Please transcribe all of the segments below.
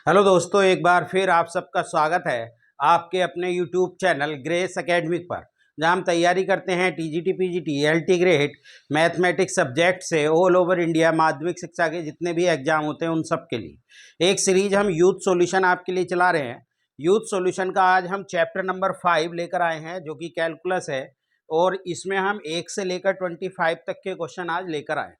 Hello दोस्तों, एक बार फिर आप सबका स्वागत है आपके अपने यूट्यूब चैनल ग्रेस एकेडमिक पर, जहां हम तैयारी करते हैं TGT PGT LT grade mathematics subject से ऑल ओवर इंडिया माध्यमिक शिक्षा के जितने भी एग्जाम होते हैं उन सब के लिए एक सीरीज हम यूथ सॉल्यूशन आपके लिए चला रहे हैं। यूथ सॉल्यूशन का आज हम चैप्टर नंबर 5 लेकर आए हैं, जो कि कैलकुलस है, और इसमें हम 1 से लेकर 25 तक के क्वेश्चन आज लेकर आए।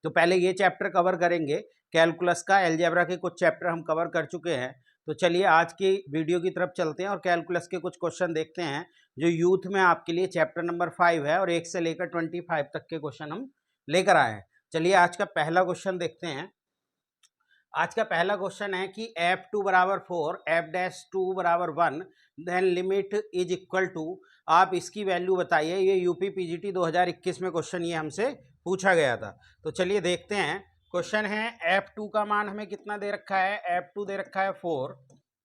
तो पहले ये चैप्टर कवर करेंगे। कैलकुलस का अलजेब्रा के कुछ चैप्टर हम कवर कर चुके हैं। तो चलिए आज की वीडियो की तरफ चलते हैं और कैलकुलस के कुछ क्वेश्चन देखते हैं जो यूथ में आपके लिए चैप्टर नंबर 5 है, और 1 से लेकर 25 तक के क्वेश्चन हम लेकर आए हैं। चलिए आज का पहला क्वेश्चन देखते हैं। आज का पहला क्वेश्चन है कि f2 बराबर 4, f-2 बराबर 1, then limit is equal to. आप इसकी वैल्यू बताइए। ये यूपी पीजीटी 2021 में क्वेश्चन ये हमसे पूछा गया था। तो चलिए देखते हैं। क्वेश्चन है f2 का मान हमें कितना दे रखा है। f2 दे रखा है 4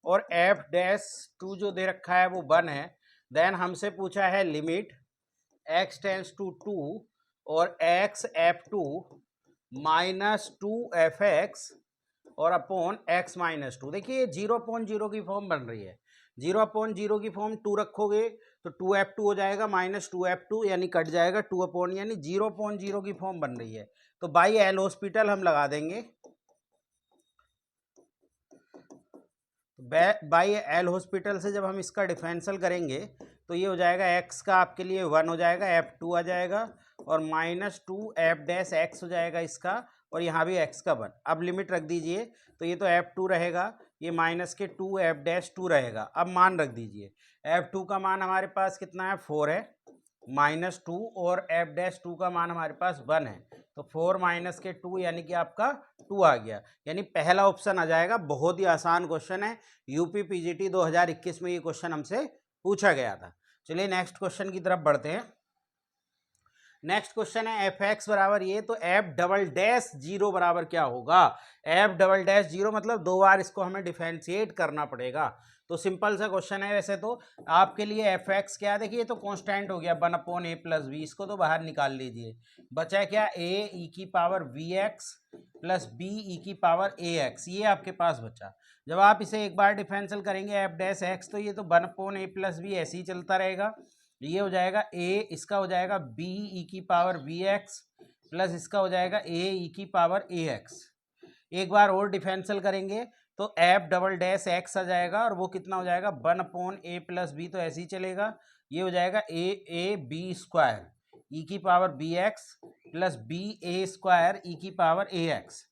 और f-2 जो दे रखा है वो 1 है। देन हमसे पूछा है लिमिट x टेंस टू 2 और x f2 माइनस 2f(x) और अपॉन x माइनस 2। देखिए 0/0 की फॉर्म बन रही है। 0/0 की फॉर्म 2 रखोगे तो 2f2 हो जाएगा माइनस 2f2, यानी कट जाएगा 2 अपॉन, यानी 0/0 की फॉर्म बन रही है। तो बाई एल हॉस्पिटल हम लगा देंगे। बाई एल हॉस्पिटल से जब हम इसका डिफरेंशियल करेंगे तो ये हो जाएगा x का आपके लिए 1 हो जाएगा, f2 आ जाएगा, और माइनस 2f(x) हो जाएगा इसका, और यहाँ भी x का 1। अब लिमिट रख दीजिए तो ये तो f2 रहेगा, ये माइनस के 2f(2) रहेगा। अब मान रख दीजिए। f2 का मान हमारे पास कितना है, 4 है, माइनस 2, और f(2) का मान हमारे पास 1 है। तो 4 माइनस के 2 यानी कि आपका 2 आ गया, यानी पहला ऑप्शन आ जाएगा। बहुत ही आसान क्वेश्चन है, यूपी पीजीटी 2021 में ये क्वेश्चन हमसे पूछा गया था। चलिए नेक्स्ट क्वेश्चन की तरफ बढ़ते हैं। नेक्स्ट क्वेश्चन है f(x) बराबर ये, तो f"0 बराबर क्या होगा। f"0 मतलब 2 बार इसको हमें डिफरेंशिएट करना पड़ेगा। तो सिंपल सा क्वेश्चन है। वैसे तो आपके लिए f(x) क्या है, देखिए तो कांस्टेंट हो गया 1/a+b, इसको तो बाहर निकाल लीजिए। बचा क्या, a e⁻vx plus b e⁻ax, ये आपके पास बचा। जब आप इसे एक बार डिफरेंशियल करेंगे f'(x) तो ये तो 1/a+b ऐसे ही चलता रहेगा। ये हो जाएगा a, इसका हो जाएगा b e⁻vx प्लस इसका हो जाएगा a e⁻ax। एक बार और डिफरेंशियल करेंगे तो f"x आ जाएगा, और वो कितना हो जाएगा 1/a+b, तो ऐसे ही चलेगा। ये हो जाएगा ab² e⁻bx plus ba² e⁻ax।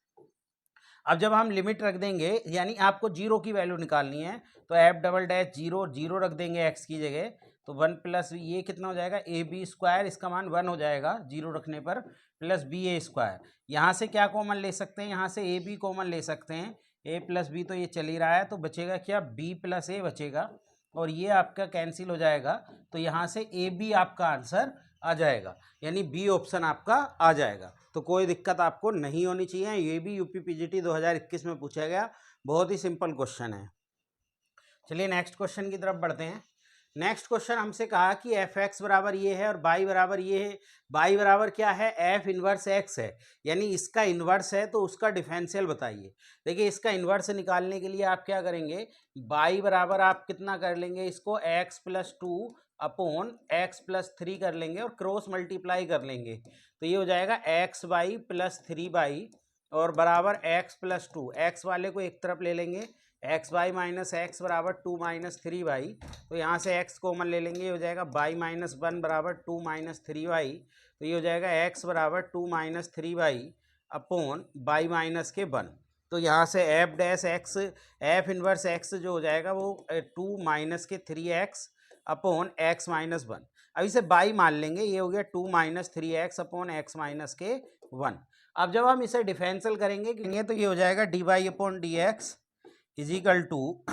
अब जब हम लिमिट रख देंगे, यानी आपको 0 की वैल्यू निकालनी है, तो f"0 0 रख देंगे x की जगह, तो 1 प्लस ये कितना हो जाएगा ab², इसका मान 1 हो जाएगा 0 रखने पर, प्लस ba²। यहाँ से क्या कॉमन ले सकते हैं, यहाँ से ab कॉमन ले सकते हैं। a प्लस b तो ये चल ही रहा है, तो बचेगा क्या, b प्लस a बचेगा, और ये आपका कैंसिल हो जाएगा। तो यहाँ से ab आपका आंसर आ जाएगा, यानी बी ऑप्शन आपका आ जाएगा। तो कोई दिक्कत आपको नहीं होनी चाहिए। ये भी यूपी पीजीटी 2021 में पूछा गया, बहुत ही सिंपल क्वेश्चन है। चलिए नेक्स्ट क्वेश्चन की तरफ बढ़ते हैं। नेक्स्ट क्वेश्चन हमसे कहा कि f(x) बराबर ये है और बाई बराबर ये है। बाई बराबर क्या है, f इनवर्स x है, यानी इसका इन्वर्स है, तो उसका डिफरेंशियल बताइए। देखिए इसका इन्वर्स निकालने के लिए आप क्या करेंगे, बाई बराबर आप कितना कर लेंगे, इसको x+2 अपॉन x+3 कर लेंगे और क्रॉस मल्टीप्लाई कर लेंगे। तो ये हो जाएगा x/+3/, और बराबर x+2, x वाले को एक तरफ ले लेंगे, x/- x बराबर 2 - 3y, तो यहाँ से x कॉमन ले लेंगे, ये हो जाएगा y-1 बराबर 2 - 3y। तो ये हो जाएगा x बराबर 2 - 3y अपॉन y माइनस के 1। तो यहाँ से f'(x), f इनवर्स x जो हो जाएगा वो 2 - 3x अपॉन x माइनस 1। अब इसे बाई मान लेंगे, ये हो गया 2 - 3x अपॉन x माइनस के 1। अब जब हम इसे डिफरेंशियल करेंगे तो ये हो जाएगा dy/dx इजिकल टू,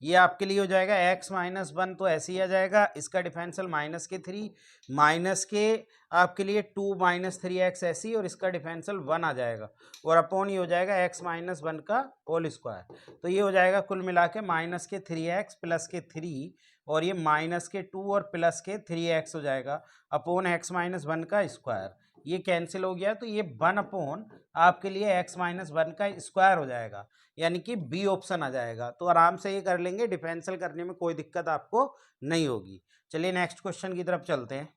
ये आपके लिए हो जाएगा x-1, तो ऐसे ही आ जाएगा। इसका डिफरेंशियल माइनस के 3 माइनस के आपके लिए 2 - 3x ऐसे ही, और इसका डिफरेंशियल 1 आ जाएगा, और अपॉन ये हो जाएगा x-1 का होल स्क्वायर। तो ये हो जाएगा कुल मिला के माइनस के 3x प्लस के 3, और ये माइनस के 2 और प्लस के 3x हो जाएगा अपॉन x-1 का स्क्वायर। ये कैंसिल हो गया, तो ये 1 आपके लिए x-1 का स्क्वायर हो जाएगा, यानी कि बी ऑप्शन आ जाएगा। तो आराम से ये कर लेंगे, डिफरेंशियल करने में कोई दिक्कत आपको नहीं होगी। चलिए नेक्स्ट क्वेश्चन की तरफ चलते हैं।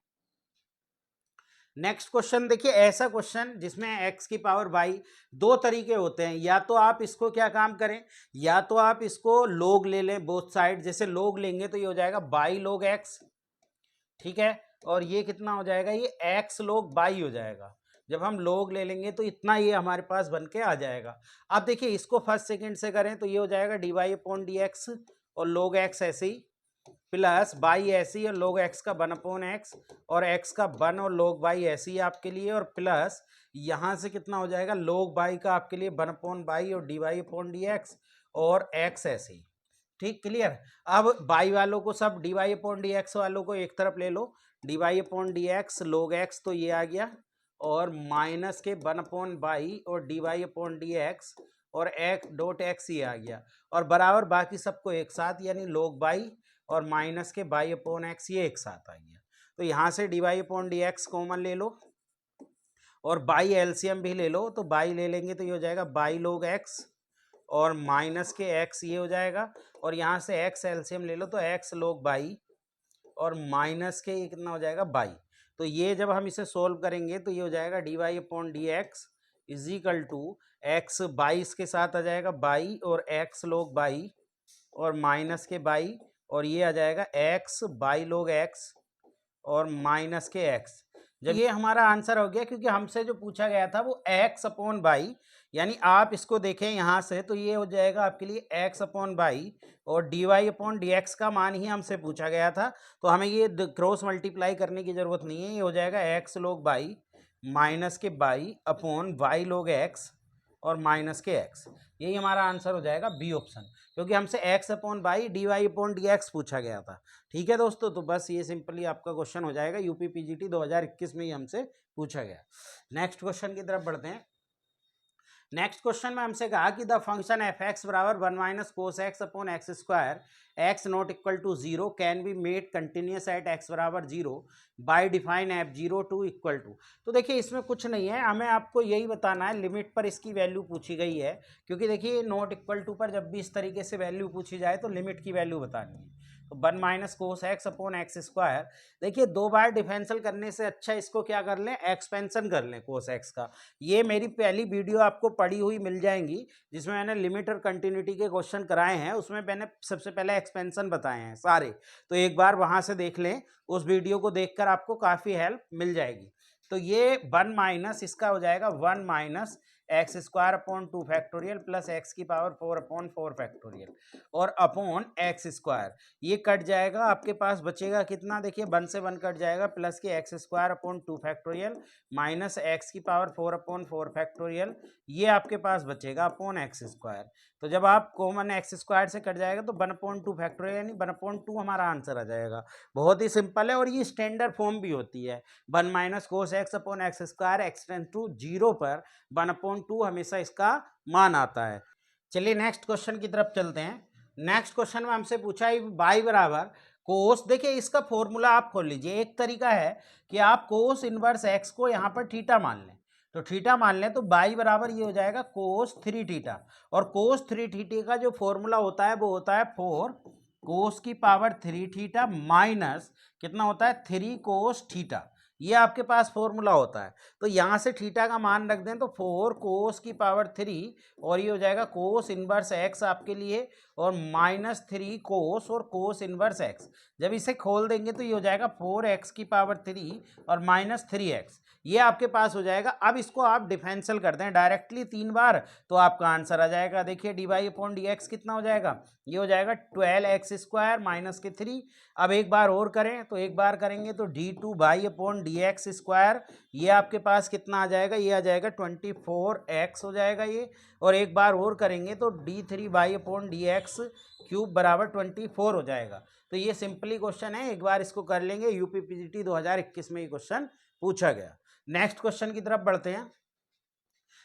नेक्स्ट क्वेश्चन देखिए, ऐसा क्वेश्चन जिसमें x की पावर बाई, दो तरीके होते हैं। या तो आप इसको क्या काम करें, या तो आप इसको लोग ले लें बोथ साइड। जैसे लोग लेंगे तो ये हो जाएगा बाई लोग x, ठीक है, और ये कितना हो जाएगा, ये x लोग बाई हो जाएगा। जब हम लोग ले लेंगे तो इतना ये हमारे पास बन के आ जाएगा। अब देखिए इसको फर्स्ट सेकंड से करें तो ये हो जाएगा d y upon d x, और लोग x ऐसे ही, प्लस बाई ऐसी और लोग x का 1/x, और x का 1 और लोग बाई ऐसी ही आपके लिए, और प्लस यहाँ से कितना हो जाएगा लोग बाई का आपके लिए 1/बाई और d y upon d x, और x ऐसे ही। ठीक, क्लियर। अब बाई वालों को सब d y upon d x वालों को एक तरफ ले लो, d y upon d x लोग x तो ये आ गया, और माइनस के 1/बाई और d y upon d x और x डॉट x ये आ गया, और बराबर बाकी सबको एक साथ, यानी लोग बाई और माइनस के बाई अपॉन एक्स ये एक साथ आ गया। तो यहाँ से d y upon d x common ले लो, और बाई एलसीएम भी ले लो। तो बाई ले लेंगे तो ये हो जाएगा बाई लोग एक्स, और माइनस के एक्स ये हो जाएगा, और यहाँ से एक्स एलसीएम ले लो तो एक्स लोग बाई, और माइनस के ये कितना हो जाएगा बाई। तो ये जब हम इसे सोल्व करेंगे तो ये हो जाएगा d y upon d x is equal to x बाईस के साथ आ जाएगा बाई, और एक्स लोग बाई, और माइनस के बाई, और ये आ जाएगा x बाई लोग x और माइनस के x। जब ये हमारा आंसर हो गया, क्योंकि हमसे जो पूछा गया था वो x अपॉन बाई, यानी आप इसको देखें यहाँ से तो ये हो जाएगा आपके लिए x अपॉन बाई, और d y upon d x का मान ही हमसे पूछा गया था, तो हमें ये क्रॉस मल्टीप्लाई करने की ज़रूरत नहीं है। ये हो जाएगा x लोग बाई माइनस के बाई अपॉन वाई लोग x और माइनस के x। यही हमारा आंसर हो जाएगा बी ऑप्शन, क्योंकि हमसे x upon y d y upon d x पूछा गया था। ठीक है दोस्तों, तो बस ये सिंपली आपका क्वेश्चन हो जाएगा, यूपी पीजीटी 2021 में ही हमसे पूछा गया। नेक्स्ट क्वेश्चन की तरफ बढ़ते हैं। नेक्स्ट क्वेश्चन में हमसे कहा कि द फंक्शन एफ एक्स बराबर 1 minus cos x upon x square x not equal to 0 can be made continuous at x बराबर 0 by define f 0 to equal to. तो देखिए इसमें कुछ नहीं है, हमें आपको यही बताना है, लिमिट पर इसकी वैल्यू पूछी गई है, क्योंकि देखिए नॉट इक्वल टू पर जब भी इस तरीके से वैल्यू पूछी जाए तो लिमिट की वैल्यू बतानी है। तो 1 minus cos x upon x square, देखिए दो बार डिफरेंशियल करने से अच्छा इसको क्या कर लें, एक्सपेंशन कर लें कोस एक्स का। ये मेरी पहली वीडियो आपको पड़ी हुई मिल जाएंगी, जिसमें मैंने लिमिट और कंटिन्यूटी के क्वेश्चन कराए हैं, उसमें मैंने सबसे पहले एक्सपेंशन बताए हैं सारे, तो एक बार वहां से देख लें, उस वीडियो को देखकर आपको काफ़ी हेल्प मिल जाएगी। तो ये 1 माइनस इसका हो जाएगा 1 minus x square upon 2 factorial plus x की पावर 4 अपॉन 4 फैक्टोरियल, और अपॉन एक्स स्क्वायर, ये कट जाएगा, आपके पास बचेगा कितना, देखिए 1 से 1 कट जाएगा, प्लस के x square upon 2 factorial minus x की पावर 4 अपॉन 4 फैक्टोरियल, ये आपके पास बचेगा अपॉन एक्स स्क्वायर। तो जब आप कॉमन एक्स स्क्वायर से कट जाएगा तो 1/2 फैक्टोरियल, यानी 1/2 हमारा आंसर आ जाएगा। बहुत ही सिंपल है, और ये स्टैंडर्ड फॉर्म भी होती है। 1 minus cos x upon x square x tends to 0 पर 1/2 हमेशा इसका मान आता है। चलिए नेक्स्ट क्वेश्चन की तरफ चलते हैं। नेक्स्ट क्वेश्चन में हमसे पूछा है बाई बराबर कोस, देखिए इसका फॉर्मूला आप खोल लीजिए। एक तरीका है कि आप कोस इनवर्स एक्स को यहाँ पर थीटा मान लें, तो थीटा मान लें तो बाई बराबर ये हो जाएगा कोस 3 थीटा, और कोस 3 थीटा का जो फॉर्मूला होता है वो होता है 4 कोस की पावर 3 थीटा माइनस कितना होता है 3 कोस थीटा, ये आपके पास फॉर्मूला होता है। तो यहाँ से थीटा का मान रख दें तो 4 कोस की पावर 3, और ये हो जाएगा कोस इनवर्स एक्स आपके लिए, और माइनस 3 कोस और कोस इनवर्स एक्स। जब इसे खोल देंगे तो ये हो जाएगा 4x की पावर 3 और माइनस 3x, ये आपके पास हो जाएगा। अब इसको आप डिफरेंशियल कर दें डायरेक्टली 3 बार तो आपका आंसर आ जाएगा। देखिए d y upon d x कितना हो जाएगा, ये हो जाएगा 12x स्क्वायर माइनस के 3। अब एक बार और करें, तो एक बार करेंगे तो d2 by upon d x square, ये आपके पास कितना आ जाएगा, ये आ जाएगा 24x हो जाएगा ये। और एक बार और करेंगे तो d3 by upon d x cube बराबर 24 हो जाएगा। तो ये सिंपली क्वेश्चन है, एक बार इसको कर लेंगे, यूपी पीजीटी 2021 में ये क्वेश्चन पूछा गया। नेक्स्ट क्वेश्चन की तरफ बढ़ते हैं।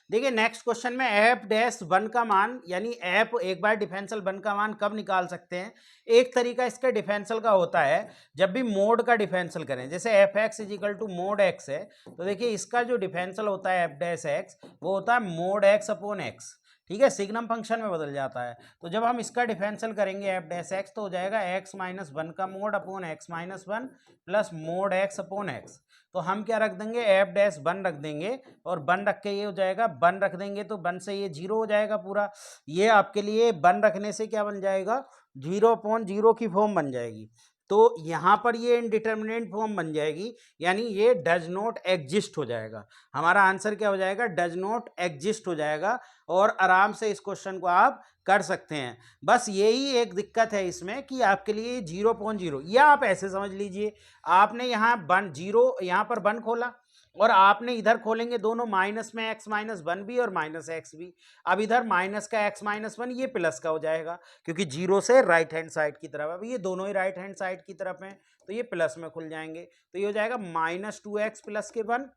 देखिए नेक्स्ट क्वेश्चन में एफ डैश वन का मान, यानी एफ एक बार डिफरेंशियल वन का मान कब निकाल सकते हैं? एक तरीका इसका डिफरेंशियल का होता है जब भी मोड का डिफरेंशियल करें, जैसे f x is equal to mod x है, तो देखिए इसका जो डिफरेंशियल होता है एफ डैश एक्स, वो होता है मोड एक्स अपॉन एक्स, ठीक है, सिग्नम फंक्शन में बदल जाता है। तो जब हम इसका डिफरेंशियल करेंगे एफ डैश एक्स, तो हो जाएगा एक्स माइनस वन का mode upon x minus one plus mode x upon x. तो हम क्या रख देंगे, एफ डैश वन रख देंगे, और वन रख के ये हो जाएगा, वन रख देंगे तो वन से ये जीरो हो जाएगा पूरा। ये आपके लिए वन रखने से क्या बन जाएगा, जीरो अपॉन जीरो की फॉर्म बन जाएगी। तो यहाँ पर ये इनडिटर्मिनेट फॉर्म बन जाएगी, यानी ये डज नॉट एग्जिस्ट हो जाएगा। हमारा आंसर क्या हो जाएगा, डज नॉट एग्जिस्ट हो जाएगा। और आराम से इस क्वेश्चन को आप कर सकते हैं। बस यही एक दिक्कत है इसमें कि आपके लिए 0.0, या आप ऐसे समझ लीजिए, आपने यहाँ वन जीरो, यहाँ पर वन खोला और आपने इधर खोलेंगे दोनों, माइनस में एक्स माइनस वन भी और माइनस एक्स भी। अब इधर माइनस का एक्स माइनस वन, ये प्लस का हो जाएगा, क्योंकि जीरो से राइट हैंड साइड की तरफ, अब ये दोनों ही राइट हैंड साइड की तरफ हैं, तो ये प्लस में खुल जाएंगे। तो ये हो जाएगा माइनस टू एक्स प्लस के वन,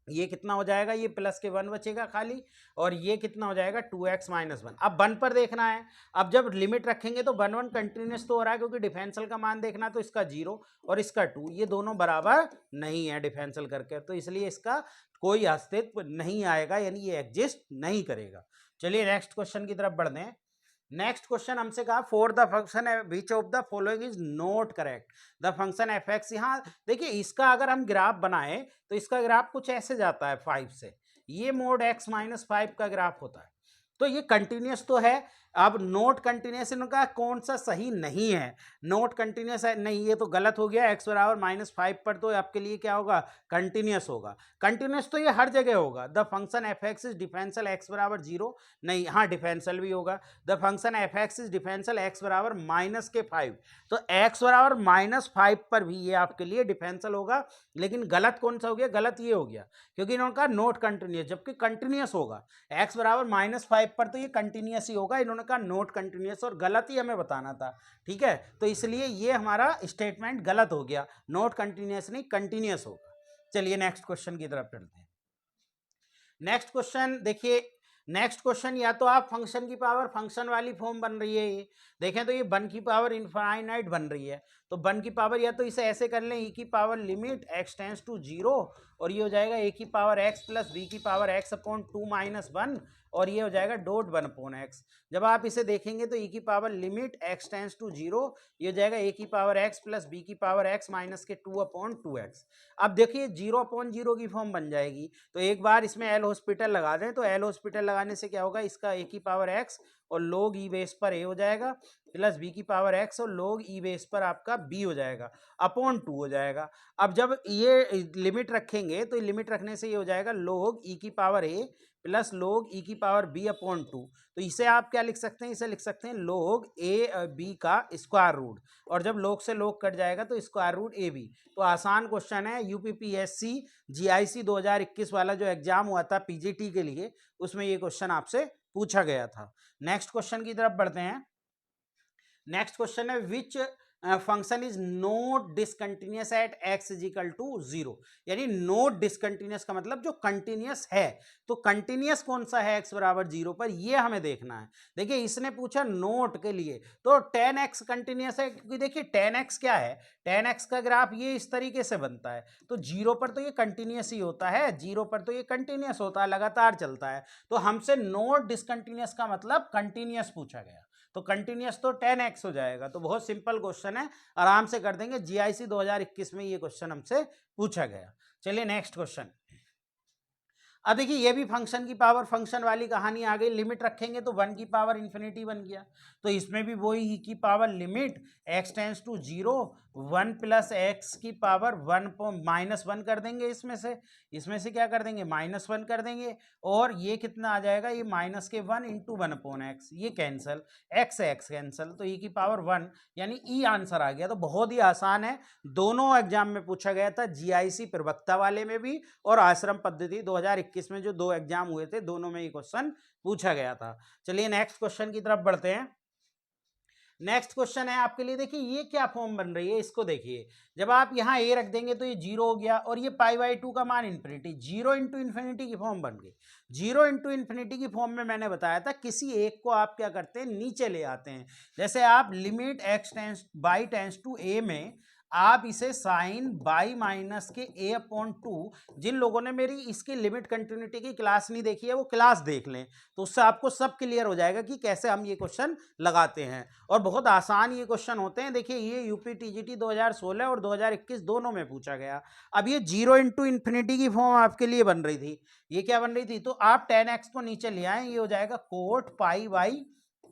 ये कितना हो जाएगा, ये प्लस के वन बचेगा खाली, और ये कितना हो जाएगा, टू एक्स माइनस वन। अब वन पर देखना है, अब जब लिमिट रखेंगे तो वन वन कंटिन्यूस तो हो रहा है, क्योंकि डिफरेंशियल का मान देखना, तो इसका जीरो और इसका टू, ये दोनों बराबर नहीं है डिफरेंशियल करके, तो इसलिए इसका कोई अस्तित्व नहीं आएगा, यानी ये एग्जिस्ट नहीं करेगा। चलिए नेक्स्ट क्वेश्चन की तरफ बढ़ते हैं। नेक्स्ट क्वेश्चन हमसे कहा, for the function which of the following is not correct, the function f x. यहाँ देखिए इसका अगर हम ग्राफ बनाए तो इसका ग्राफ कुछ ऐसे जाता है 5 से, ये मोड एक्स माइनस 5 का ग्राफ होता है, तो ये कंटिन्यूस तो है। अब नोट कंटिन्यूस इनका कौन सा सही नहीं है, नोट कंटिन्यूस है नहीं, ये तो गलत हो गया। एक्स बराबर माइनस 5 पर तो आपके लिए क्या होगा, कंटिन्यूस होगा। कंटिन्यूस तो ये हर जगह होगा। The function f x is differential x बराबर जीरो, नहीं, हाँ डिफरेंशियल भी होगा। The function f x is differential x बराबर माइनस के 5, तो एक्स बराबर माइनस 5 पर भी ये आपके लिए डिफरेंशियल होगा। लेकिन गलत कौन सा हो गया, गलत ये हो गया क्योंकि इन्होंने कहा नोट कंटिन्यूस, जबकि कंटिन्यूस होगा। एक्स बराबर माइनस 5 पर तो ये कंटिन्यूस ही होगा, इन्होंने का नोट कंटिन्यूस, और गलत ही हमें बताना था, ठीक है। तो इसलिए ये हमारा स्टेटमेंट गलत हो गया, नोट कंटिन्यूस नहीं कंटिन्यूस होगा। चलिए नेक्स्ट क्वेश्चन की तरफ चलते हैं। नेक्स्ट क्वेश्चन देखिए, नेक्स्ट क्वेश्चन या तो आप फंक्शन की पावर फंक्शन वाली फॉर्म बन रही है, ये देखें तो ये वन की पावर इनफाइनाइट बन रही है, तो वन की पावर या तो इसे ऐसे कर लें, ई की power limit x tends to zero, और ये हो जाएगा ए की पावर एक्स प्लस बी की power x upon two minus one, और ये हो जाएगा डॉट वन अपॉन एक्स। जब आप इसे देखेंगे तो ई की power limit x tends to zero, ये हो जाएगा ए की पावर एक्स प्लस बी की पावर एक्स माइनस के टू अपॉन टू एक्स। अब देखिए जीरो अपॉन जीरो की फॉर्म बन जाएगी, तो एक बार इसमें एल हॉस्पिटल लगा दें, तो एल हॉस्पिटल लगाने से क्या होगा, इसका ए की पावर एक्स और लोग ई बेस पर ए हो जाएगा, प्लस बी की पावर एक्स और लोग ई बेस पर आपका बी हो जाएगा, अपॉन टू हो जाएगा। अब जब ये लिमिट रखेंगे तो लिमिट रखने से ये हो जाएगा लोग ई की पावर ए प्लस लोग ई की पावर बी अपॉन टू। तो इसे आप क्या लिख सकते हैं, इसे लिख सकते हैं लोग ए बी का स्क्वायर रूट, और जब लोग से लोग कट जाएगा तो स्क्वायर रूट ए बी। तो आसान क्वेश्चन है, यूपीपीएससी जीआईसी 2021 वाला जो एग्जाम हुआ था पीजीटी के लिए, उसमें ये क्वेश्चन आपसे पूछा गया था। नेक्स्ट क्वेश्चन की तरफ बढ़ते हैं। नेक्स्ट क्वेश्चन है, which function is not discontinuous at x is equal to zero, यानी नोट डिसकंटिन्यूस का मतलब जो कंटिन्यूस है, तो कंटिन्यूस कौन सा है एक्स बराबर जीरो पर, ये हमें देखना है। देखिए इसने पूछा नोट के लिए, तो tan x कंटिन्यूस है, क्योंकि देखिए tan x क्या है, tan x का ग्राफ ये इस तरीके से बनता है, तो जीरो पर तो ये कंटिन्यूस ही होता है, जीरो पर तो ये कंटिन्यूस होता है, लगातार चलता है। तो हमसे नोट डिसकंटिन्यूस का मतलब कंटिन्यूस पूछा गया, तो कंटिन्यूस तो tan x हो जाएगा। तो बहुत सिंपल क्वेश्चन है, आराम से कर देंगे, जीआईसी 2021 में ये क्वेश्चन हमसे पूछा गया। चलिए नेक्स्ट क्वेश्चन। अब देखिए ये भी फंक्शन की पावर फंक्शन वाली कहानी आ गई, लिमिट रखेंगे तो वन की पावर इन्फिनिटी बन गया, तो इसमें भी वही ई की power limit x tends to zero one plus x की पावर वन माइनस वन कर देंगे, इसमें से क्या कर देंगे, माइनस वन कर देंगे, और ये कितना आ जाएगा, ये माइनस के one into one upon x, ये कैंसल, एक्स एक्स कैंसल, तो ई की पावर वन, यानी ई आंसर आ गया। तो बहुत ही आसान है, दोनों एग्जाम में पूछा गया था, जीआईसी प्रवक्ता वाले में भी और आश्रम पद्धति 2021 में जो दो एग्जाम हुए थे, दोनों में ये क्वेश्चन पूछा गया था। चलिए नेक्स्ट क्वेश्चन की तरफ बढ़ते हैं। नेक्स्ट क्वेश्चन है आपके लिए, देखिए ये क्या फॉर्म बन रही है, इसको देखिए। जब आप यहाँ ए रख देंगे तो ये 0 हो गया, और ये पाई बाई 2 का मान इन्फिनिटी, 0 इंटू इन्फिनिटी की फॉर्म बन गई। 0 इंटू इन्फिनिटी की फॉर्म में मैंने बताया था किसी एक को आप क्या करते हैं, नीचे ले आते हैं। जैसे आप limit x tends by tends to A में आप इसे साइन बाई माइनस के ए अपॉन 2, जिन लोगों ने मेरी इसकी लिमिट कंटिन्यूटी की क्लास नहीं देखी है वो क्लास देख लें, तो उससे आपको सब क्लियर हो जाएगा कि कैसे हम ये क्वेश्चन लगाते हैं। और बहुत आसान ये क्वेश्चन होते हैं। देखिए ये यूपी टीजीटी 2016 और 2021 दोनों में पूछा गया। अब ये 0 इंटू इन्फिनिटी की फॉर्म आपके लिए बन रही थी, ये क्या बन रही थी, तो आप 10x को नीचे ले आए, ये हो जाएगा coat pi by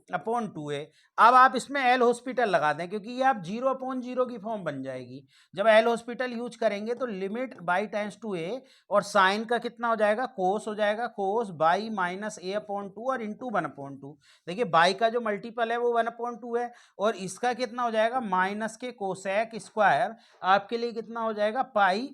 upon 2a। अब आप इसमें एल हॉस्पिटल लगा दें, क्योंकि ये आप 0 अपॉन 0 की फॉर्म बन जाएगी। जब एल हॉस्पिटल यूज करेंगे तो लिमिट बाई टेंस टू ए, और साइन का कितना हो जाएगा, कोस हो जाएगा, कोस बाई माइनस ए अपॉन 2 और इंटू 1 अपॉन 2। देखिए बाई का जो मल्टीपल है वो 1 अपॉन 2 है, और इसका कितना हो जाएगा, माइनस के कोसेक स्क्वायर आपके लिए कितना हो जाएगा, पाई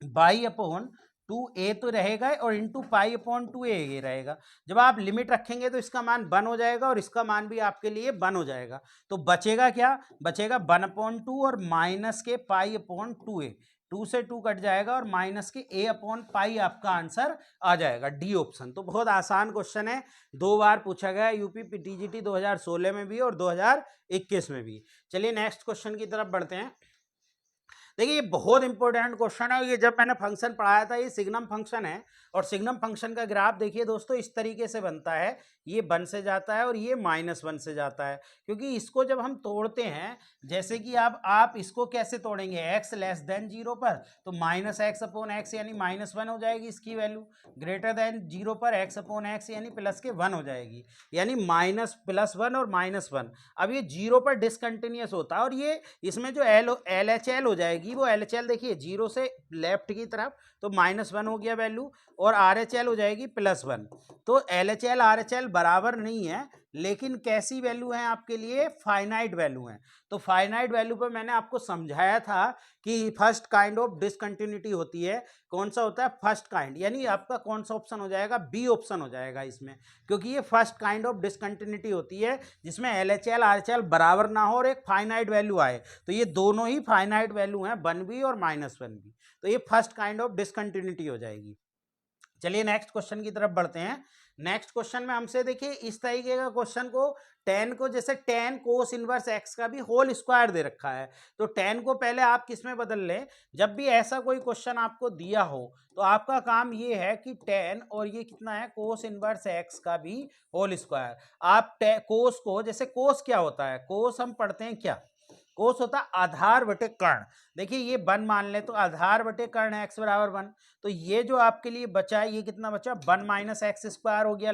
बाई अपॉन 2a तो रहेगा और इंटू पाई अपॉन 2a ये रहेगा। जब आप लिमिट रखेंगे तो इसका मान 1 हो जाएगा और इसका मान भी आपके लिए 1 हो जाएगा। तो बचेगा क्या, बचेगा 1 अपॉन 2 और माइनस के पाई अपॉन 2a, 2 से 2 कट जाएगा और माइनस के a अपॉन पाई आपका आंसर आ जाएगा, डी ऑप्शन। तो बहुत आसान क्वेश्चन है, 2 बार पूछा गया यूपी टीजीटी 2016 में भी और 2021 में भी। चलिए नेक्स्ट क्वेश्चन की तरफ बढ़ते हैं। देखिए ये बहुत इंपॉर्टेंट क्वेश्चन है। ये जब मैंने फंक्शन पढ़ाया था, ये सिग्नम फंक्शन है, और सिग्नम फंक्शन का ग्राफ देखिए दोस्तों इस तरीके से बनता है, ये 1 से जाता है और ये -1 से जाता है। क्योंकि इसको जब हम तोड़ते हैं, जैसे कि आप इसको कैसे तोड़ेंगे, x लेस देन 0 पर तो -x अपॉन x यानी -1 हो जाएगी इसकी वैल्यू, ग्रेटर देन 0 पर x अपॉन x यानी प्लस के 1 हो जाएगी, यानी माइनस प्लस 1 और -1। अब ये 0 पर डिसकंटिन्यूस होता है, और ये इसमें जो LHL हो जाएगी वो LHL देखिए 0 से लेफ्ट की तरफ तो -1 हो गया वैल्यू, और RHL हो जाएगी +1। तो LHL RHL बराबर नहीं है, लेकिन कैसी वैल्यू है आपके लिए, फाइनाइट वैल्यू है। तो फाइनाइट वैल्यू पर मैंने आपको समझाया था कि फर्स्ट काइंड ऑफ डिसकंटिन्यूटी होती है। कौन सा होता है, फर्स्ट काइंड, यानी आपका कौन सा ऑप्शन हो जाएगा, बी ऑप्शन हो जाएगा इसमें, क्योंकि ये फर्स्ट काइंड ऑफ डिसकंटिन्यूटी होती है जिसमें LHL RHL बराबर ना हो और एक फाइनाइट वैल्यू आए। तो ये दोनों ही फाइनाइट वैल्यू हैं, 1 भी और -1 भी, तो ये फर्स्ट काइंड ऑफ डिसकंटिन्यूटी हो जाएगी। चलिए नेक्स्ट क्वेश्चन की तरफ बढ़ते हैं। नेक्स्ट क्वेश्चन में हमसे देखिए इस तरीके का क्वेश्चन को, tan को जैसे tan कोस इनवर्स x का भी होल स्क्वायर दे रखा है, तो tan को पहले आप किस में बदल लें, जब भी ऐसा कोई क्वेश्चन आपको दिया हो तो आपका काम ये है कि tan और ये कितना है कोस इनवर्स x का भी होल स्क्वायर। आप कोस को, जैसे कोस क्या होता है, कोस हम पढ़ते हैं क्या, कोस होता है आधार बटे कर्ण। देखिए ये 1 मान ले तो आधार बटे कर्ण है x बराबर 1, तो ये जो आपके लिए बचा है ये कितना बचा, 1 माइनस एक्स स्क्वायर हो गया,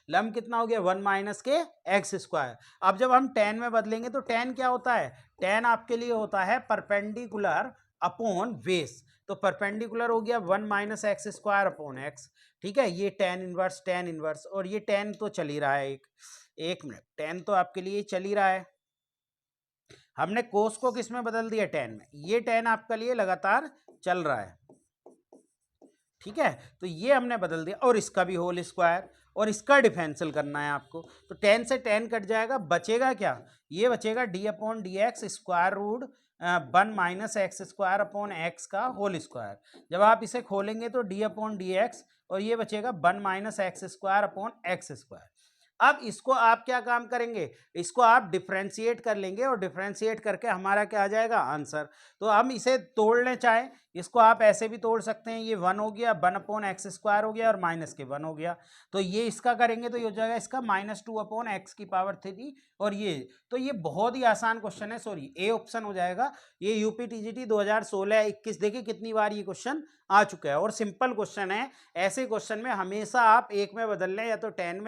लम कितना हो गया, 1 माइनस के एक्स स्क्वायर। अब जब हम tan में बदलेंगे तो tan क्या होता है, tan आपके लिए होता है परपेंडिकुलर अपॉन बेस, तो परपेंडिकुलर हो गया 1 minus x square upon x. ठीक है, ये tan इनवर्स, और ये tan तो चल ही रहा है, एक मिनट, tan तो आपके लिए चल ही रहा है। हमने कोस को किस में बदल दिया, tan में, ये tan आपका लिए लगातार चल रहा है। ठीक है, तो ये हमने बदल दिया, और इसका भी होल स्क्वायर, और इसका डिफरेंशियल करना है आपको, तो tan से tan कट जाएगा, बचेगा क्या, ये बचेगा d upon d x square root 1 minus x square upon x का होल स्क्वायर। जब आप इसे खोलेंगे तो d अपॉन डी एक्स, और ये बचेगा 1 minus x square upon x square. अब इसको आप क्या काम करेंगे, इसको आप डिफरेंशिएट कर लेंगे, और डिफरेंशिएट करके हमारा क्या आ जाएगा, आंसर। तो हम इसे तोड़ लें, चाहे इसको आप ऐसे भी तोड़ सकते हैं, ये 1 हो गया, 1 अपॉन एक्स स्क्वायर हो गया, और माइनस के 1 हो गया, तो ये इसका करेंगे तो ये हो जाएगा इसका -2 अपॉन एक्स की पावर 3, और ये, तो ये बहुत ही आसान क्वेश्चन है, सॉरी ए ऑप्शन हो जाएगा। ये यूपी टीजीटी 2016-21 देखिए कितनी बार ये क्वेश्चन आ चुका है, और सिंपल क्वेश्चन है। ऐसे क्वेश्चन में हमेशा आप एक में बदल लें, या तो tan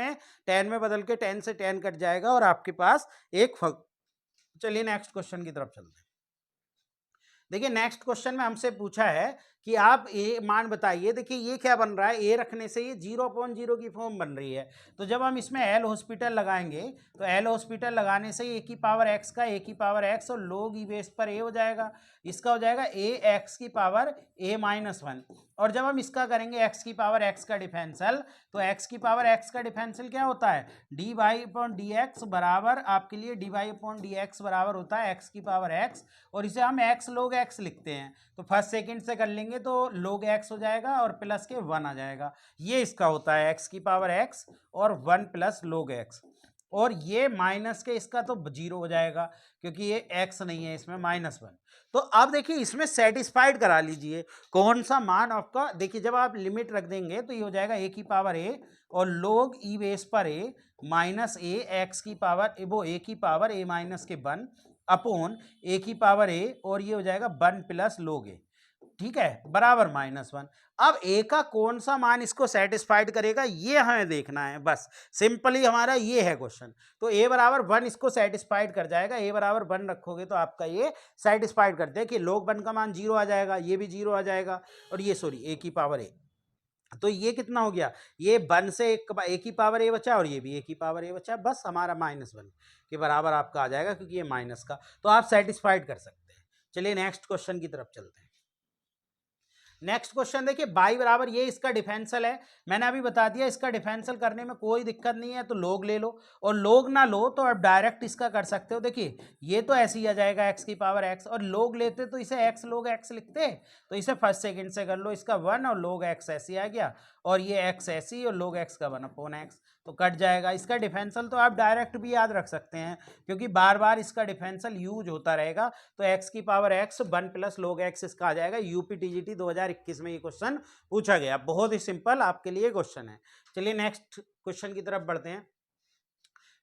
में बदल के tan से tan कट जाएगा और आपके पास एक चलिए नेक्स्ट क्वेश्चन की तरफ चलते हैं। देखिए नेक्स्ट क्वेश्चन में हमसे पूछा है कि आप ए मान बताइए। देखिए ये क्या बन रहा है, ए रखने से ये 0/0 की फॉर्म बन रही है। तो जब हम इसमें एल हॉस्पिटल लगाएंगे तो एल हॉस्पिटल लगाने से ए की पावर एक्स का ए की पावर एक्स और लोग ई बेस पर ए हो जाएगा। इसका हो जाएगा ए एक्स की पावर a-1। और जब हम इसका करेंगे एक्स की पावर एक्स का डिफरेंशियल, तो एक्स की पावर एक्स का डिफरेंशियल क्या होता है, d y upon d x बराबर आपके लिए d y upon d x बराबर होता है एक्स की पावर एक्स, और इसे हम एक्स लोग एक्स लिखते हैं। तो फर्स्ट सेकंड से कर लेंगे तो लोग एक्स हो जाएगा और प्लस के 1 आ जाएगा। ये इसका होता है एक्स की पावर एक्स और 1 प्लस लोग एक्स। और ये माइनस के इसका तो 0 हो जाएगा क्योंकि ये x नहीं है, इसमें -1। तो अब देखिए इसमें सेटिस्फाइड करा लीजिए कौन सा मान आपका। देखिए जब आप लिमिट रख देंगे तो ये हो जाएगा a की पावर a और लोग ई बेस पर a माइनस a एक्स की पावर वो a की पावर a माइनस के 1 अपॉन a की पावर a और ये हो जाएगा 1 प्लस लोग a, ठीक है, बराबर -1। अब ए का कौन सा मान इसको सेटिस्फाइड करेगा ये हमें देखना है, बस सिंपली हमारा ये है क्वेश्चन। तो ए बराबर 1 इसको सेटिस्फाइड कर जाएगा। ए बराबर 1 रखोगे तो आपका ये सेटिस्फाइड करते हैं कि लोग 1 का मान 0 आ जाएगा, ये भी 0 आ जाएगा, और ये सॉरी ए की पावर ए। तो ये कितना हो गया, ये 1 से ए की पावर ए बचा और ये भी ए की पावर ए बचा, बस हमारा -1 के बराबर आपका आ जाएगा क्योंकि ये माइनस का। तो आप सेटिस्फाइड कर सकते हैं। चलिए नेक्स्ट क्वेश्चन की तरफ चलते हैं। नेक्स्ट क्वेश्चन देखिए, बाई बराबर ये इसका डिफरेंशियल है। मैंने अभी बता दिया इसका डिफरेंशियल करने में कोई दिक्कत नहीं है, तो लोग ले लो, और लोग ना लो तो आप डायरेक्ट इसका कर सकते हो। देखिए ये तो ऐसे ही आ जाएगा एक्स की पावर एक्स, और लोग लेते तो इसे एक्स लोग एक्स लिखते, तो इसे फर्स्ट सेकंड से कर लो, इसका 1 और लोग एक्स ऐसे आ गया, और ये एक्स ऐसी और लोग एक्स का 1/x, तो कट जाएगा। इसका डिफरेंशियल तो आप डायरेक्ट भी याद रख सकते हैं क्योंकि बार बार इसका डिफरेंशियल यूज होता रहेगा। तो एक्स की पावर एक्स 1 प्लस लोग एक्स इसका आ जाएगा। यूपी टीजीटी 2021 में ये क्वेश्चन पूछा गया, बहुत ही सिंपल आपके लिए क्वेश्चन है। चलिए नेक्स्ट क्वेश्चन की तरफ बढ़ते हैं।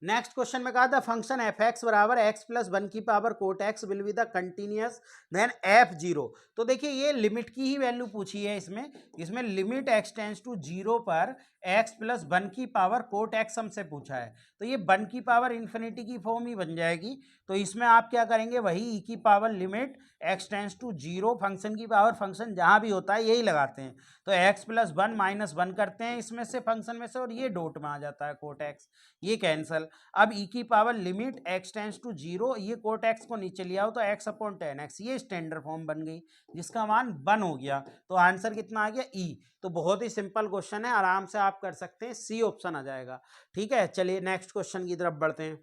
नेक्स्ट क्वेश्चन में कहा था फंक्शन एफ एक्स बराबर एक्स प्लस 1 की power cot x will be the continuous then f0। तो देखिए ये लिमिट की ही वैल्यू पूछी है इसमें लिमिट x टेंड्स टू 0 पर x प्लस 1 की पावर कोट एक्स हमसे पूछा है। तो ये 1 की पावर इन्फिनिटी की फॉर्म ही बन जाएगी। तो इसमें आप क्या करेंगे, वही e की power limit x tends to 0 function की पावर, फंक्शन जहां भी होता है यही लगाते हैं। तो x प्लस 1 माइनस 1 करते हैं इसमें से फंक्शन में से, और ये डॉट में आ जाता है कोट एक्स, ये कैंसल। अब e की power limit x tends to 0, ये कोट एक्स को नीचे लिया हो तो x अपॉन 10x, ये स्टैंडर्ड फॉर्म बन गई जिसका मान 1 हो गया। तो आंसर कितना आ गया e। तो बहुत ही सिंपल क्वेश्चन है, आराम से आप कर सकते हैं, सी ऑप्शन आ जाएगा। ठीक है, चलिए नेक्स्ट क्वेश्चन की तरफ बढ़ते हैं।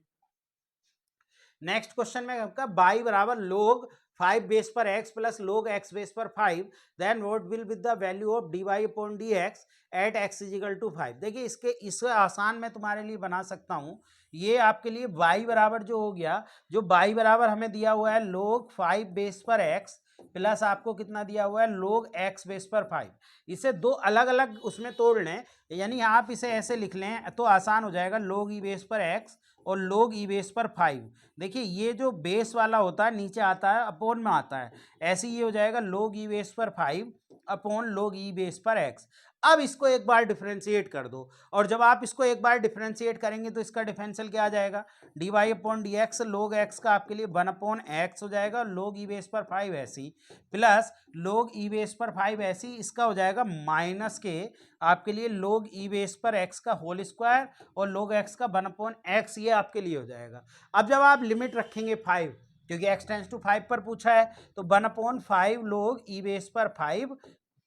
नेक्स्ट क्वेश्चन में आपका बाई बराबर लोग 5 बेस पर x plus log x base पर 5, then what will be the value of dy upon dx at x is equal to 5। देखिए इससे आसान मैं तुम्हारे लिए बना सकता हूँ। ये आपके लिए y बराबर जो हो गया, जो y बराबर हमें दिया हुआ है लोग 5 बेस पर x प्लस आपको कितना दिया हुआ है लोग x बेस पर 5, इसे दो अलग अलग उसमें तोड़ लें, यानी आप इसे ऐसे लिख लें तो आसान हो जाएगा, लोग ई बेस पर x और लोग ई बेस पर 5। देखिए ये जो बेस वाला होता है नीचे आता है अपोन में आता है, ऐसे ये हो जाएगा लोग ई बेस पर 5 अपॉन लोग ई बेस पर x। अब इसको एक बार डिफरेंशिएट कर दो, और जब आप इसको एक बार डिफरेंशिएट करेंगे तो इसका डिफरेंशियल क्या आ जाएगा, d y upon d x, log x का आपके लिए 1 अपॉन एक्स हो जाएगा, लोग ई बेस पर 5 ऐसी प्लस लोग ई बेस पर 5 ऐसी, इसका हो जाएगा माइनस के आपके लिए लोग ई बेस पर एक्स का होल स्क्वायर और लोग एक्स का 1 अपॉन एक्स, ये आपके लिए हो जाएगा। अब जब आप लिमिट रखेंगे 5, क्योंकि एक्स टेंड्स टू 5 पर पूछा है, तो 1 अपॉन 5 लोग ई बेस पर 5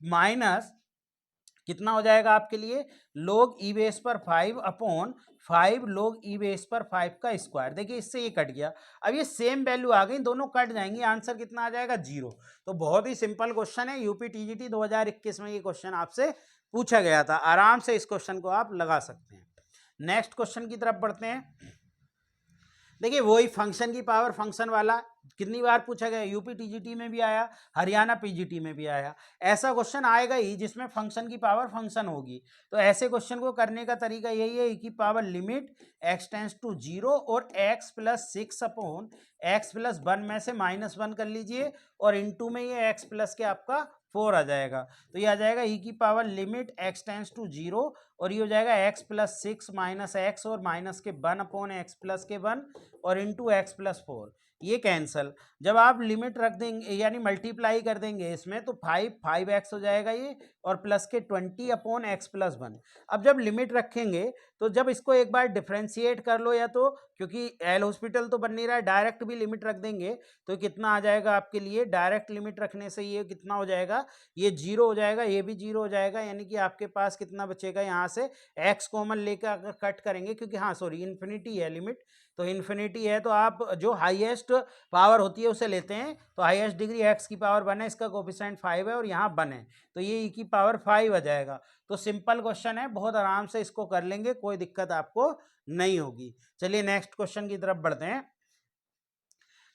माइनस कितना हो जाएगा आपके लिए लोग ई बेस पर 5 अपॉन 5 लोग ई बेस पर 5 का स्क्वायर। देखिए इससे ये कट गया, अब ये सेम वैल्यू आ गई, दोनों कट जाएंगे, आंसर कितना आ जाएगा 0। तो बहुत ही सिंपल क्वेश्चन है, यूपी टीजीटी 2021 में ये क्वेश्चन आपसे पूछा गया था, आराम से इस क्वेश्चन को आप लगा सकते हैं। नेक्स्ट क्वेश्चन की तरफ बढ़ते हैं। देखिए वही फंक्शन की पावर फंक्शन वाला कितनी बार पूछा गया, यूपी टीजीटी में भी आया, हरियाणा पीजीटी में भी आया। ऐसा क्वेश्चन आएगा ही जिसमें फंक्शन की पावर फंक्शन होगी। तो ऐसे क्वेश्चन को करने का तरीका यही है, की power limit x tends to 0 और x plus 6 upon x plus 1 में से -1 कर लीजिए, और इनटू में ये x प्लस के आपका 4 आ जाएगा। तो ये आ जाएगा e की power limit x tends to 0 और ये हो जाएगा एक्स प्लस 6 माइनस एक्स और माइनस के 1 अपॉन एक्स प्लस के 1 और इंटू एक्स प्लस 4, ये कैंसल। जब आप लिमिट रख देंगे यानी मल्टीप्लाई कर देंगे इसमें तो 5x हो जाएगा ये, और प्लस के 20 अपॉन एक्स प्लस 1। अब जब लिमिट रखेंगे तो जब इसको एक बार डिफ्रेंशिएट कर लो, या तो क्योंकि एल हॉस्पिटल तो बन नहीं रहा है, डायरेक्ट भी लिमिट रख देंगे तो कितना आ जाएगा आपके लिए, डायरेक्ट लिमिट रखने से ये कितना हो जाएगा, ये 0 हो जाएगा, ये भी 0 हो जाएगा, यानी कि आपके पास कितना बचेगा, यहाँ से x कॉमन लेकर अगर कट करेंगे, क्योंकि हाँ सॉरी इन्फिनिटी है लिमिट, तो इन्फिनिटी है तो आप जो हाईएस्ट पावर होती है उसे लेते हैं, तो हाईएस्ट डिग्री x की पावर 1 है, इसका कोफिशिएंट 5 है और यहाँ 1 है, तो ये e की पावर 5 आ जाएगा। तो सिंपल क्वेश्चन है, बहुत आराम से इसको कर लेंगे, कोई दिक्कत आपको नहीं होगी। चलिए नेक्स्ट क्वेश्चन की तरफ बढ़ते हैं।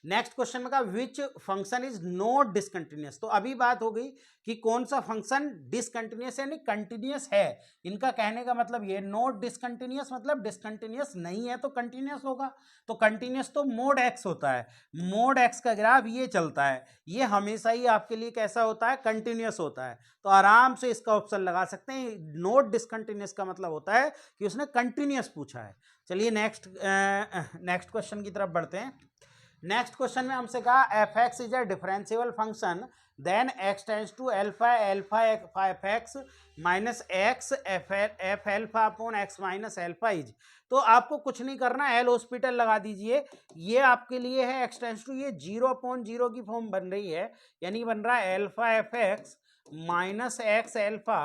नेक्स्ट क्वेश्चन में कहा विच फंक्शन इज नॉट डिसकंटिन्यूअस। तो अभी बात हो गई कि कौन सा फंक्शन डिसकंटिन्यूअस यानी कंटिन्यूअस है। इनका कहने का मतलब ये नॉट डिसकंटिन्यूअस मतलब डिसकंटिन्यूअस नहीं है तो कंटिन्यूअस होगा। तो कंटिन्यूअस तो मोड एक्स होता है, मोड एक्स का ग्राफ ये चलता है, ये हमेशा ही आपके लिए कैसा होता है, कंटिन्यूअस होता है। तो आराम से इसका ऑप्शन लगा सकते हैं। नॉट डिसकंटिन्यूअस का मतलब होता है कि उसने कंटिन्यूअस पूछा है। चलिए नेक्स्ट क्वेश्चन की तरफ बढ़ते हैं। नेक्स्ट क्वेश्चन में हमसे कहा f x is a differentiable function then x tends to alpha alpha f x minus x f alpha upon x minus alpha is. तो आपको कुछ नहीं करना, एल हॉस्पिटल लगा दीजिए, ये आपके लिए है एक्स टेंड्स टू, ये 0/0 की फॉर्म बन रही है, यानी बन रहा है alpha f x minus x alpha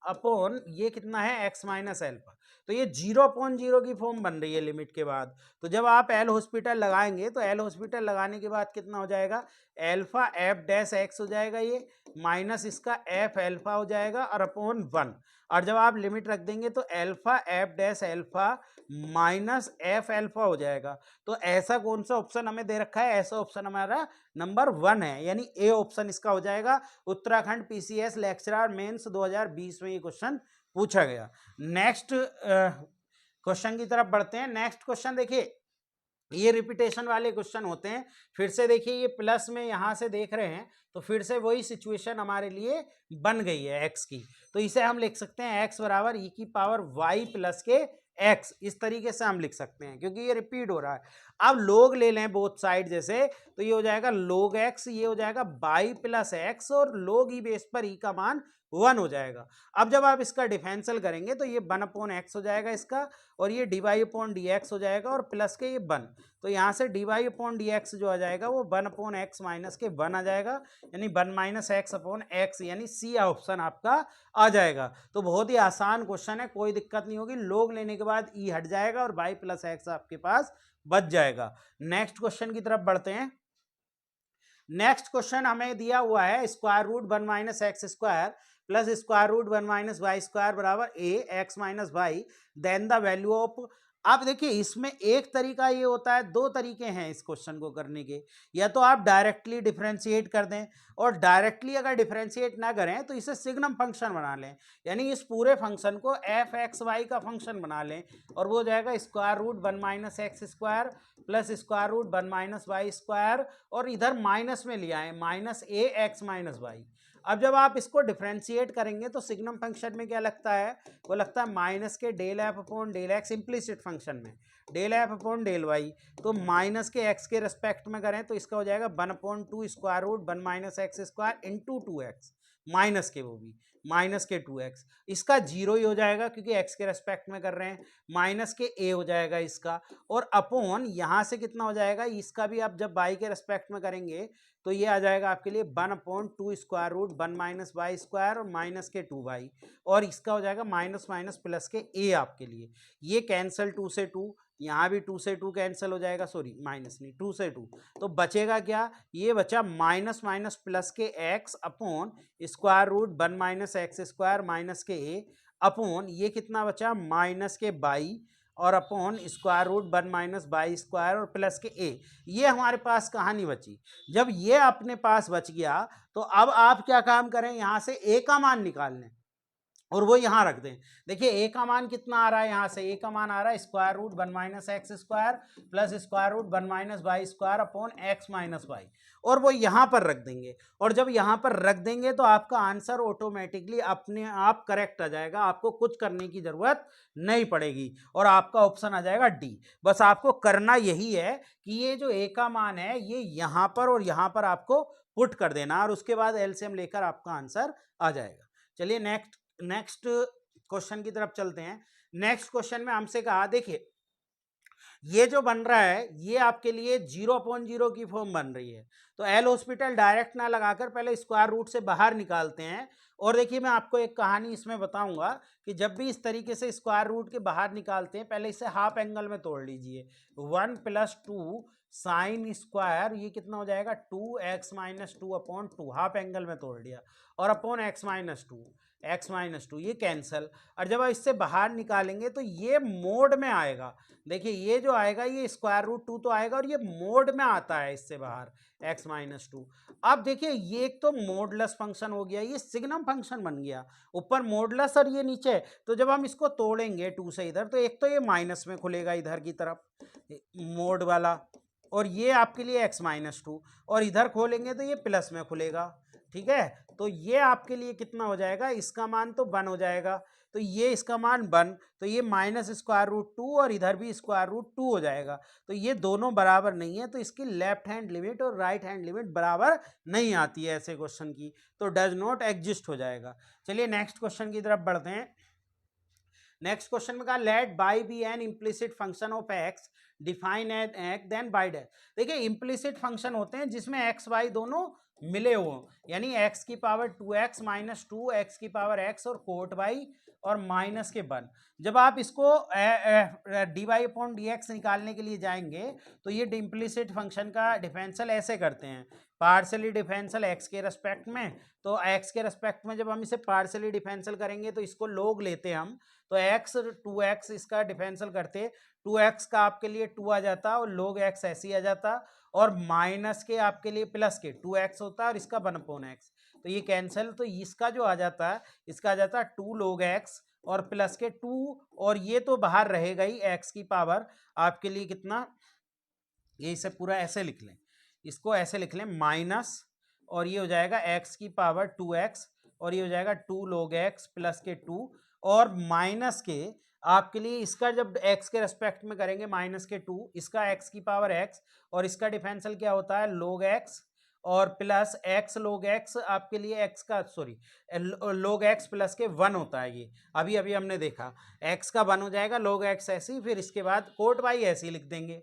upon ये कितना है एक्स माइनस एल्फा। तो ये 0/0 की फॉर्म बन रही है लिमिट के बाद। तो जब आप एल हॉस्पिटल लगाएंगे तो एल हॉस्पिटल लगाने के बाद कितना हो जाएगा, एल्फा एफ डैश एक्स हो जाएगा ये, माइनस इसका एफ एल्फा हो जाएगा और अपॉन 1। और जब आप लिमिट रख देंगे तो alpha F dash alpha minus F alpha हो जाएगा। तो ऐसा कौन सा ऑप्शन हमें दे रखा है, ऐसा ऑप्शन हमारा नंबर 1 है, यानी ए ऑप्शन इसका हो जाएगा। उत्तराखंड पीसीएस लेक्चरर मेंस 2020 में ये क्वेश्चन पूछा गया। नेक्स्ट क्वेश्चन की तरफ बढ़ते हैं। नेक्स्ट क्वेश्चन देखिए, ये रिपीटेशन वाले क्वेश्चन होते हैं। फिर से देखिए ये प्लस में यहां से देख रहे हैं तो फिर से वही सिचुएशन हमारे लिए बन गई है एक्स की। तो इसे हम लिख सकते हैं एक्स बराबर ई की पावर वाई प्लस के एक्स, इस तरीके से हम लिख सकते हैं क्योंकि ये रिपीट हो रहा है। अब लोग ले लें बोथ साइड जैसे, तो ये हो जाएगा लोग एक्स, ये हो जाएगा बाई प्लस एक्स और लोग ई बेस पर ई का मान 1 हो जाएगा। अब जब आप इसका डिफरेंशियल करेंगे तो ये 1/x हो जाएगा इसका, और ये dy/dx हो जाएगा और प्लस के ये 1, तो यहाँ से dy/dx जो आ जाएगा वो 1/x माइनस के 1 आ जाएगा, यानी 1 - x/x, यानी सी ऑप्शन आपका आ जाएगा। तो बहुत ही आसान क्वेश्चन है, कोई दिक्कत नहीं होगी। लोग लेने के बाद ई हट जाएगा और y + x आपके पास बच जाएगा। नेक्स्ट क्वेश्चन की तरफ बढ़ते हैं। नेक्स्ट क्वेश्चन हमें दिया हुआ है square root 1 - x square plus square root 1 - y square बराबर a x minus y, then the value of. आप देखिए इसमें एक तरीका ये होता है, दो तरीके हैं इस क्वेश्चन को करने के। या तो आप डायरेक्टली डिफरेंशिएट कर दें, और डायरेक्टली अगर डिफरेंशिएट ना करें तो इसे सिग्नम फंक्शन बना लें, यानी इस पूरे फंक्शन को एफ एक्स वाई का फंक्शन बना लें, और वो हो जाएगा square root 1 - x square plus square root 1 - y square, और इधर माइनस में लिया है minus a x minus y. अब जब आप इसको डिफरेंशिएट करेंगे तो सिग्नम फंक्शन में क्या लगता है, वो लगता है माइनस के del f upon del x, implicit function में del f upon del y. तो माइनस के एक्स के रेस्पेक्ट में करें तो इसका हो जाएगा 1/2 square root 1 - x square into 2x, minus के वो भी माइनस के 2x, इसका 0 ही हो जाएगा क्योंकि x के रेस्पेक्ट में कर रहे हैं, माइनस के a हो जाएगा इसका, और अपॉन यहाँ से कितना हो जाएगा, इसका भी आप जब y के रेस्पेक्ट में करेंगे तो ये आ जाएगा आपके लिए 1/2 स्क्वायर रूट 1 - y स्क्वायर और माइनस के 2y, और इसका हो जाएगा माइनस माइनस प्लस के a आपके लिए। ये कैंसल 2 से 2, यहाँ भी 2 से 2 कैंसिल हो जाएगा, सॉरी माइनस नहीं 2 से 2, तो बचेगा क्या, ये बचा माइनस माइनस प्लस के x upon square root 1 - x square minus के a अपॉन ये कितना बचा माइनस के बाई और upon square root 1 - y square और प्लस के a। ये हमारे पास कहानी बची। जब ये अपने पास बच गया तो अब आप क्या काम करें, यहाँ से a का मान निकाल लें। और वो यहाँ रख दें। देखिए ए का मान कितना आ रहा है, यहाँ से ए का मान आ रहा है square root 1 minus x square plus square root 1 minus y square upon x minus y, और वो यहाँ पर रख देंगे। और जब यहाँ पर रख देंगे तो आपका आंसर ऑटोमेटिकली अपने आप करेक्ट आ जाएगा, आपको कुछ करने की जरूरत नहीं पड़ेगी और आपका ऑप्शन आ जाएगा डी। बस आपको करना यही है कि ये जो ए का मान है ये यहाँ पर और यहाँ पर आपको पुट कर देना और उसके बाद एलसीएम लेकर आपका आंसर आ जाएगा। चलिए नेक्स्ट क्वेश्चन की तरफ चलते हैं। नेक्स्ट क्वेश्चन में हमसे कहा, देखिए ये जो बन रहा है ये आपके लिए 0/0 की फॉर्म बन रही है, तो एल हॉस्पिटल डायरेक्ट ना लगाकर पहले स्क्वायर रूट से बाहर निकालते हैं। और देखिए मैं आपको एक कहानी इसमें बताऊंगा कि जब भी इस तरीके से स्क्वायर रूट के बाहर निकालते हैं पहले इसे हाफ एंगल में तोड़ लीजिए। 1 + 2 साइन स्क्वायर, ये कितना हो जाएगा 2x - 2 अपॉन 2, हाफ एंगल में तोड़ लिया, और अपॉन x - 2 ये कैंसल। और जब आप इससे बाहर निकालेंगे तो ये मोड में आएगा। देखिए ये जो आएगा ये स्क्वायर रूट 2 तो आएगा और ये मोड में आता है इससे बाहर x - 2। अब देखिए ये एक तो मोडलेस फंक्शन हो गया, ये सिग्नम फंक्शन बन गया, ऊपर मोडलेस और ये नीचे। तो जब हम इसको तोड़ेंगे 2 से इधर, तो एक तो ये माइनस में खुलेगा इधर की तरफ मोड वाला, और ये आपके लिए x - 2, और इधर खोलेंगे तो ये प्लस में खुलेगा। ठीक है, तो ये आपके लिए कितना हो जाएगा, इसका मान तो 1 हो जाएगा, तो ये इसका मान 1, तो ये माइनस स्क्वायर रूट 2 और इधर भी स्क्वायर रूट 2 हो जाएगा। तो ये दोनों बराबर नहीं है, तो इसकी लेफ्ट हैंड लिमिट और राइट हैंड लिमिट बराबर नहीं आती है ऐसे क्वेश्चन की, तो डज नॉट एग्जिस्ट हो जाएगा। चलिए नेक्स्ट क्वेश्चन की तरफ बढ़ते हैं। नेक्स्ट क्वेश्चन में कहा let y be an implicit function of x define at x then y dash. देखिए इम्प्लिसिट फंक्शन होते हैं जिसमें एक्स वाई दोनों मिले हुए, यानी x की पावर 2x - 2 x की पावर x और कोट y और माइनस के 1। जब आप इसको dy/dx निकालने के लिए जाएंगे तो ये इम्प्लिसिट फंक्शन का डिफरेंशियल ऐसे करते हैं, पार्शियली डिफरेंशियल x के रेस्पेक्ट में। तो x के रेस्पेक्ट में जब हम इसे पार्शियली डिफरेंशियल करेंगे तो इसको log लेते हम, तो x 2x इसका डिफरेंशियल करते, 2x का आपके लिए 2 आ जाता और log x ऐसे ही आ जाता, और माइनस के आपके लिए प्लस के 2x होता है और इसका 1/x, तो ये कैंसिल। तो इसका जो आ जाता है इसका आ जाता है 2 log x और प्लस के 2, और ये तो बाहर रहेगा ही x की पावर आपके लिए कितना, ये इसे पूरा ऐसे लिख लें, इसको ऐसे लिख लें माइनस, और ये हो जाएगा x की पावर 2x और ये हो जाएगा 2 log x प्लस के 2, और माइनस के आपके लिए इसका जब x के रेस्पेक्ट में करेंगे माइनस के 2, इसका x की पावर x और इसका डिफरेंशियल क्या होता है log x और प्लस x log x आपके लिए x का सॉरी log x प्लस के 1 होता है। ये अभी अभी हमने देखा x का 1 हो जाएगा, log x ऐसे ही, फिर इसके बाद कोट y ऐसे ही लिख देंगे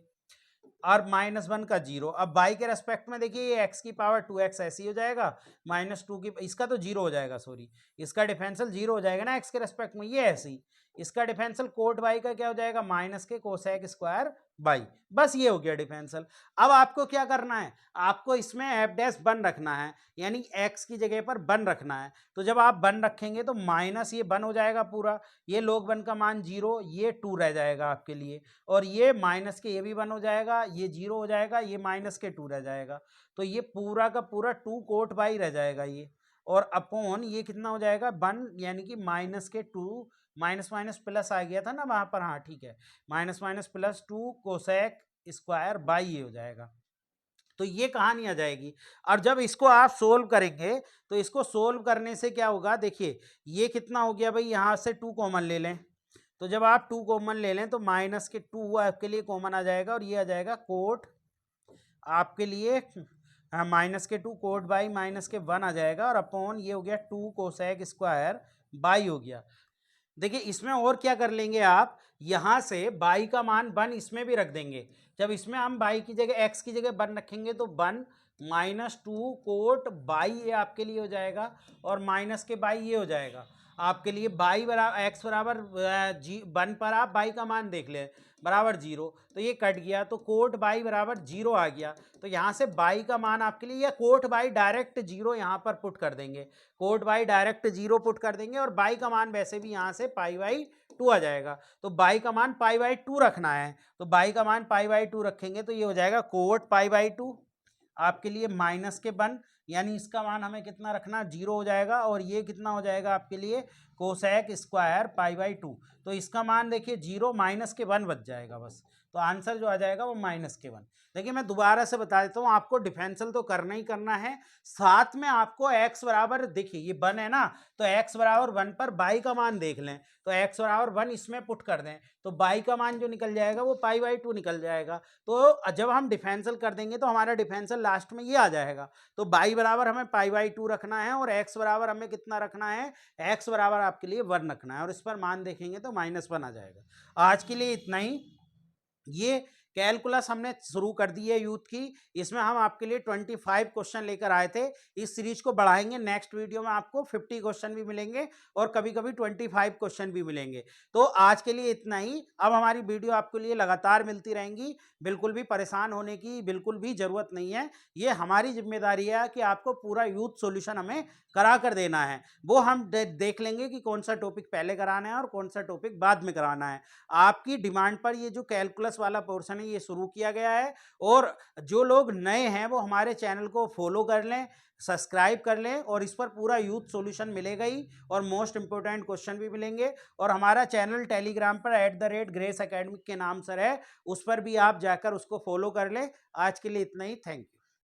और -1 का 0। अब y के रेस्पेक्ट में देखिए ये x की पावर 2x ऐसी हो जाएगा, -2 की इसका तो 0 हो जाएगा, सॉरी इसका डिफरेंशियल 0 हो जाएगा ना x के रेस्पेक्ट में, ये ऐसी इसका डिफरेंशियल कोट y का क्या हो जाएगा माइनस के कोसेक स्क्वायर y। बस ये हो गया डिफरेंशियल। अब आपको क्या करना है, आपको इसमें एफ डैश 1 रखना है, यानी x की जगह पर 1 रखना है। तो जब आप 1 रखेंगे तो माइनस ये 1 हो जाएगा पूरा, ये log 1 का मान 0, ये 2 रह जाएगा आपके लिए, और ये माइनस के ये भी 1 हो जाएगा, ये 0 हो जाएगा, ये माइनस के 2 रह जाएगा, तो ये पूरा का पूरा 2 कोट बाई रह जाएगा ये, और अपॉन ये कितना हो जाएगा 1, यानी कि माइनस के 2, माइनस माइनस प्लस आ गया था ना वहां पर, हाँ ठीक है, minus minus plus 2 cosec square by ये हो जाएगा। तो ये कहानी आ जाएगी। और जब इसको आप सोल्व करेंगे तो इसको सोल्व करने से क्या होगा, देखिए ये कितना हो गया भाई, यहाँ से 2 कॉमन ले लें, तो जब आप 2 कॉमन ले लें तो माइनस के 2 आपके लिए कॉमन आ जाएगा, और ये आ जाएगा कोट आपके लिए माइनस के 2 कोट बाई माइनस के 1 आ जाएगा, और अपॉन ये हो गया 2 कोसेक स्क्वायर बाई हो गया। देखिए इसमें और क्या कर लेंगे आप, यहां से बाई का मान 1 इसमें भी रख देंगे। जब इसमें हम बाई की जगह x की जगह 1 रखेंगे तो 1 -2 कोट बाई ये आपके लिए हो जाएगा, और माइनस के बाई ये हो जाएगा आपके लिए, बाई बराबर x बराबर 1 पर आप बाई का मान देख लें बराबर 0, तो ये कट गया, तो कोट बाई बराबर 0 आ गया। तो यहाँ से बाई का मान आपके लिए, या कोट बाई डायरेक्ट 0 यहाँ पर पुट कर देंगे, कोट बाई डायरेक्ट 0 पुट कर देंगे, और बाई का मान वैसे भी यहाँ से π/2 आ जाएगा, तो बाई का मान π/2 रखना है, तो बाई का मान π/2 रखेंगे तो ये हो जाएगा कोट π/2 आपके लिए माइनस के 1, यानी इसका मान हमें कितना रखना, 0 हो जाएगा। और ये कितना हो जाएगा आपके लिए, कोसेक स्क्वायर पाई बाई 2। तो इसका मान देखिए 0 माइनस के 1 बच जाएगा बस। तो आंसर जो आ जाएगा वो माइनस के 1। देखिए मैं दोबारा से बता देता हूँ, आपको डिफरेंशियल तो करना ही करना है, साथ में आपको x बराबर, देखिए ये 1 है ना, तो x बराबर 1 पर y का मान देख लें। तो x बराबर 1 इसमें पुट कर दें, तो y का मान जो निकल जाएगा वो पाई बाई 2 निकल जाएगा। तो जब हम डिफरेंशियल कर देंगे तो हमारा डिफरेंशियल लास्ट में ये आ जाएगा। तो y बराबर हमें पाई बाई 2 रखना है, और x बराबर हमें कितना रखना है, x बराबर आपके लिए 1 रखना है, और इस पर मान देखेंगे तो -1 आ जाएगा। आज के लिए इतना ही। ये कैलकुलस हमने शुरू कर दी है यूथ की, इसमें हम आपके लिए 25 क्वेश्चन लेकर आए थे। इस सीरीज को बढ़ाएंगे, नेक्स्ट वीडियो में आपको 50 क्वेश्चन भी मिलेंगे और कभी कभी 25 क्वेश्चन भी मिलेंगे। तो आज के लिए इतना ही। अब हमारी वीडियो आपके लिए लगातार मिलती रहेंगी, बिल्कुल भी परेशान होने की बिल्कुल भी जरूरत नहीं है। ये हमारी जिम्मेदारी है कि आपको पूरा यूथ सॉल्यूशन हमें करा कर देना है। वो हम देख लेंगे कि कौन सा टॉपिक पहले कराना है और कौन सा टॉपिक बाद में कराना है। आपकी डिमांड पर ये जो कैलकुलस वाला पोर्शन है ये शुरू किया गया है, और जो लोग नए हैं वो हमारे चैनल को फॉलो कर लें, सब्सक्राइब कर लें, और इस पर पूरा यूथ सॉल्यूशन मिलेगा ही, और मोस्ट इंपोर्टेंट क्वेश्चन भी मिलेंगे। और हमारा चैनल टेलीग्राम पर @grace academic के नाम से है, उस पर भी आप जाकर उसको फॉलो कर लें। आज के लिए इतना ही, थैंक यू।